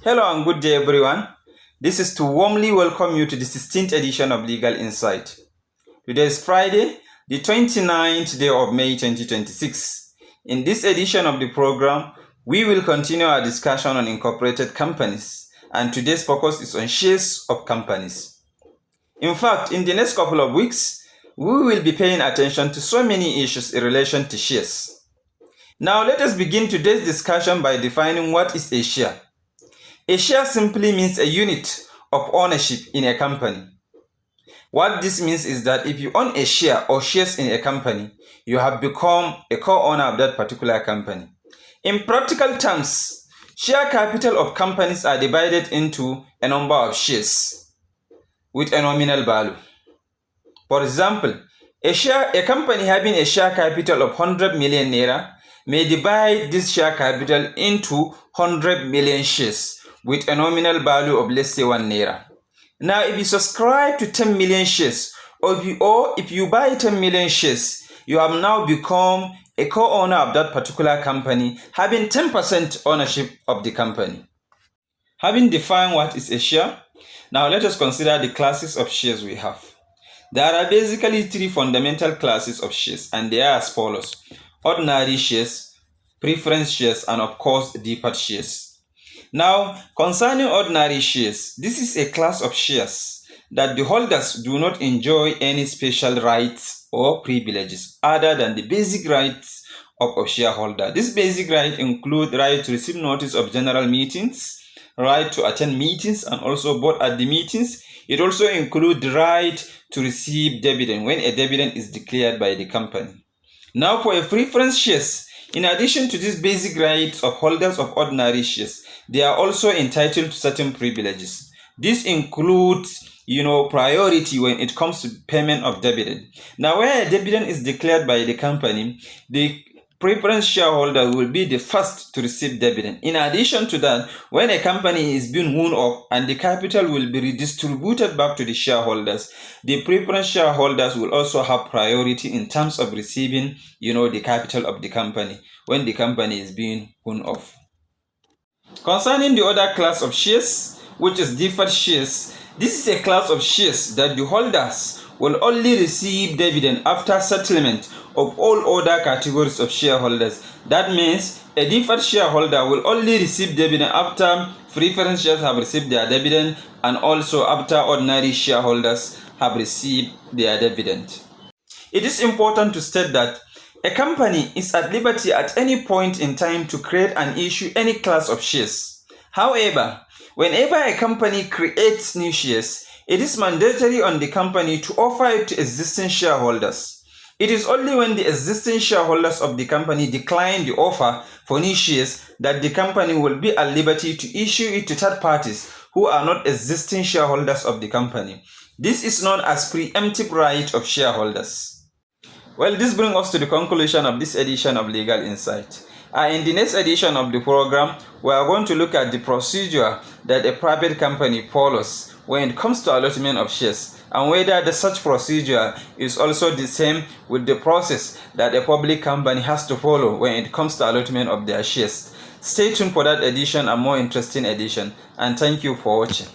Hello and good day everyone. This is to warmly welcome you to the 16th edition of Legal Insight. Today is Friday, the 29th day of May 2026. In this edition of the program, we will continue our discussion on incorporated companies, and today's focus is on shares of companies. In fact, in the next couple of weeks, we will be paying attention to so many issues in relation to shares. Now let us begin today's discussion by defining what is a share. A share simply means a unit of ownership in a company. What this means is that if you own a share or shares in a company, you have become a co-owner of that particular company. In practical terms, share capital of companies are divided into a number of shares with a nominal value. For example, a company having a share capital of 100 million naira may divide this share capital into 100 million shares with a nominal value of, let's say, 1 naira. Now, if you subscribe to 10 million shares, or if you buy 10 million shares, you have now become a co-owner of that particular company, having 10% ownership of the company. Having defined what is a share, now let us consider the classes of shares we have. There are basically three fundamental classes of shares, and they are as follows: ordinary shares, preference shares, and of course, deferred shares. Now, concerning ordinary shares, this is a class of shares that the holders do not enjoy any special rights or privileges other than the basic rights of shareholder. This basic right include right to receive notice of general meetings, right to attend meetings and also vote at the meetings. It also includes the right to receive dividend when a dividend is declared by the company. Now, for a preference shares, in addition to these basic rights of holders of ordinary shares, they are also entitled to certain privileges. This includes, priority when it comes to payment of dividend. Now, where a dividend is declared by the company, the preference shareholder will be the first to receive dividend. In addition to that, when a company is being wound up and the capital will be redistributed back to the shareholders, the preference shareholders will also have priority in terms of receiving, the capital of the company when the company is being wound off. Concerning the other class of shares, which is deferred shares, this is a class of shares that the holders will only receive dividend after settlement of all other categories of shareholders. That means a deferred shareholder will only receive dividend after preference shares have received their dividend and also after ordinary shareholders have received their dividend. It is important to state that a company is at liberty at any point in time to create and issue any class of shares. However, whenever a company creates new shares, it is mandatory on the company to offer it to existing shareholders. It is only when the existing shareholders of the company decline the offer for new shares that the company will be at liberty to issue it to third parties who are not existing shareholders of the company. This is known as pre-emptive right of shareholders. Well, this brings us to the conclusion of this edition of Legal Insight. In the next edition of the program, we are going to look at the procedure that a private company follows when it comes to allotment of shares, and whether such procedure is also the same with the process that a public company has to follow when it comes to allotment of their shares. Stay tuned for that edition and more interesting edition, and thank you for watching.